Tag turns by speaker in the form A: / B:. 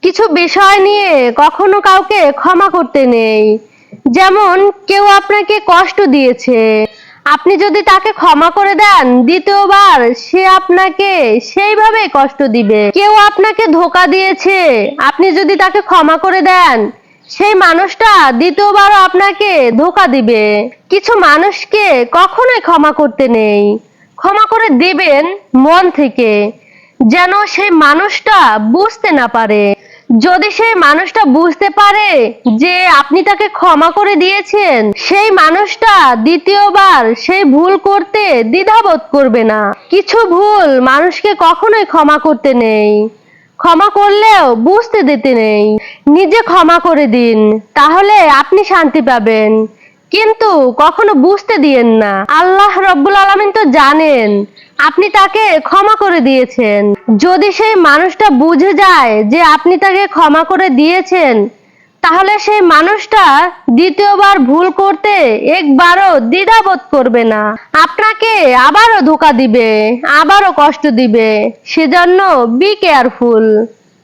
A: কিছু বিষয় নিয়ে কখনো কাউকে ক্ষমা করতে নেই। যেমন কেউ আপনাকে কষ্ট দিয়েছে, আপনি যদি তাকে ক্ষমা করে দেন, দ্বিতীয়বার সে আপনাকে সেইভাবে কষ্ট দিবে। কেউ আপনাকে ধোঁকা দিয়েছে, আপনি যদি তাকে ক্ষমা করে দেন, সেই মানুষটা দ্বিতীয়বারও আপনাকে ধোঁকা দিবে। কিছু মানুষকে কখনোই ক্ষমা করতে নেই, ক্ষমা করে দিবেন মন থেকে, যেন সেই মানুষটা বুঝতে না পারে। যদি সেই মানুষটা বুঝতে পারে যে আপনি তাকে ক্ষমা করে দিয়েছেন, সেই মানুষটা দ্বিতীয়বার সেই ভুল করতে দ্বিধাবোধ করবে না। কিছু ভুল মানুষকে কখনোই ক্ষমা করতে নেই, ক্ষমা করলেও বুঝতে দিতে নেই। নিজে ক্ষমা করে দিন, তাহলে আপনি শান্তি পাবেন, কিন্তু কখনো বুঝতে দিয়েন না। আল্লাহ রব্বুল আলামিন তো জানেন আপনি তাকে ক্ষমা করে দিয়েছেন। যদি সেই মানুষটা বুঝে যায় যে আপনি তাকে ক্ষমা করে দিয়েছেন, তাহলে সেই মানুষটা দ্বিতীয়বার ভুল করতে একবারও দ্বিধাবোধ করবে না। আপনাকে আবারও ধোঁকা দিবে, আবারও কষ্ট দিবে। সেজন্য বি কেয়ারফুল।